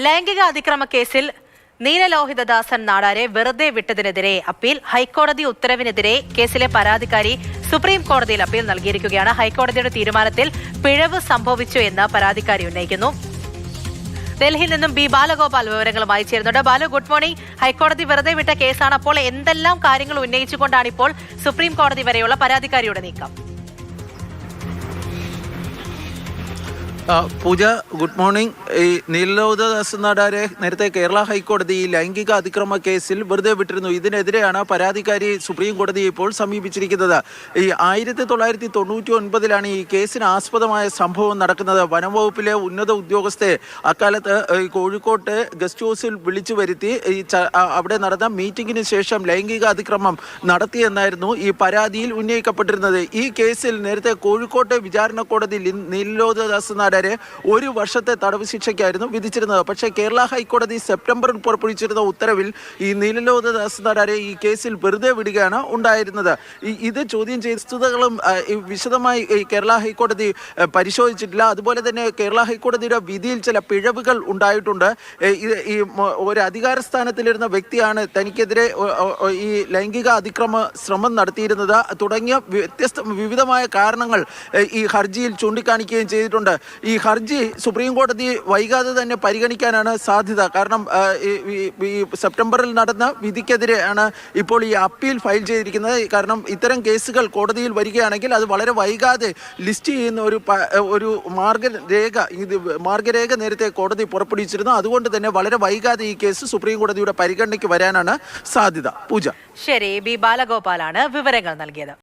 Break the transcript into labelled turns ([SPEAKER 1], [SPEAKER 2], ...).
[SPEAKER 1] ലൈംഗിക അതിക്രമ കേസിൽ നീലലോഹിതദാസൻ നാടാരെ വെറുതെ വിട്ടതിനെതിരെ അപ്പീൽ. ഹൈക്കോടതി ഉത്തരവിനെതിരെ കേസിലെ പരാതിക്കാരി സുപ്രീം കോടതിയിൽ അപ്പീൽ നൽകിയിരിക്കുകയാണ്. ഹൈക്കോടതിയുടെ തീരുമാനത്തിൽ പിഴവ് സംഭവിച്ചു എന്ന് പരാതിക്കാരി ഉന്നയിക്കുന്നു. ഡൽഹിയിൽ നിന്നും ബി ബാലഗോപാൽ വിവരങ്ങളുമായി ചേരുന്നുണ്ട്. Balu, good morning. ഹൈക്കോടതി വെറുതെ വിട്ട കേസാണ്. അപ്പോൾ എന്തെല്ലാം കാര്യങ്ങൾ ഉന്നയിച്ചുകൊണ്ടാണ് ഇപ്പോൾ സുപ്രീം കോടതി വരെയുള്ള പരാതിക്കാരിയുടെ നീക്കം?
[SPEAKER 2] പൂജ, ഗുഡ് മോർണിംഗ്. ഈ നീലലോഹിതദാസൻ നാടാരെ നേരത്തെ കേരള ഹൈക്കോടതി ലൈംഗിക അതിക്രമ കേസിൽ വെറുതെ വിട്ടിരുന്നു. ഇതിനെതിരെയാണ് പരാതിക്കാരി സുപ്രീം കോടതിയെ ഇപ്പോൾ സമീപിച്ചിരിക്കുന്നത്. ഈ 1999 ഈ കേസിന് ആസ്പദമായ സംഭവം നടക്കുന്നത്. വനംവകുപ്പിലെ ഉന്നത ഉദ്യോഗസ്ഥരെ അക്കാലത്ത് കോഴിക്കോട്ട് ഗസ്റ്റ് ഹൗസിൽ വിളിച്ചു വരുത്തി അവിടെ നടന്ന മീറ്റിംഗിന് ശേഷം ലൈംഗിക അതിക്രമം നടത്തിയെന്നായിരുന്നു ഈ പരാതിയിൽ ഉന്നയിക്കപ്പെട്ടിരുന്നത്. ഈ കേസിൽ നേരത്തെ കോഴിക്കോട്ടെ വിചാരണ കോടതിയിൽ നീലലോഹിതദാസൻ നാടാരെ 1 വർഷത്തെ തടവ് ശിക്ഷയ്ക്കായിരുന്നു വിധിച്ചിരുന്നത്. പക്ഷേ കേരള ഹൈക്കോടതി സെപ്റ്റംബറിൽ പുറപ്പെടുവിച്ചിരുന്ന ഉത്തരവിൽ ഈ നീലലോഹിതദാസൻ നാടാരെ ഈ കേസിൽ വെറുതെ വിടുകയാണ് ഉണ്ടായിരുന്നത്. ഇത് ചോദ്യം ചെയ്ത വസ്തുതകളും വിശദമായി കേരള ഹൈക്കോടതി പരിശോധിച്ചിട്ടില്ല. അതുപോലെ തന്നെ കേരള ഹൈക്കോടതിയുടെ വിധിയിൽ ചില പിഴവുകൾ ഉണ്ടായിട്ടുണ്ട്. ഈ ഒരു അധികാര സ്ഥാനത്തിലിരുന്ന വ്യക്തിയാണ് തനിക്കെതിരെ ഈ ലൈംഗിക അതിക്രമ ശ്രമം നടത്തിയിരുന്നത് തുടങ്ങിയ വിവിധമായ കാരണങ്ങൾ ഈ ഹർജിയിൽ ചൂണ്ടിക്കാണിക്കുകയും ചെയ്തിട്ടുണ്ട്. ഈ ഹർജി സുപ്രീം കോടതി വൈകാതെ തന്നെ പരിഗണിക്കാനാണ് സാധ്യത. കാരണം ഈ സെപ്റ്റംബറിൽ നടന്ന വിധിക്കെതിരെയാണ് ഇപ്പോൾ ഈ അപ്പീൽ ഫയൽ ചെയ്തിരിക്കുന്നത്. കാരണം ഇത്തരം കേസുകൾ കോടതിയിൽ വരികയാണെങ്കിൽ അത് വളരെ വൈകാതെ ലിസ്റ്റ് ചെയ്യുന്ന ഒരു മാർഗരേഖ നേരത്തെ കോടതി പുറപ്പെടുവിച്ചിരുന്നു. അതുകൊണ്ട് തന്നെ വളരെ വൈകാതെ ഈ കേസ് സുപ്രീം കോടതിയുടെ പരിഗണനയ്ക്ക് വരാനാണ് സാധ്യത. പൂജ.
[SPEAKER 1] ശരി, ബി ബാലഗോപാലാണ് വിവരങ്ങൾ നൽകിയത്.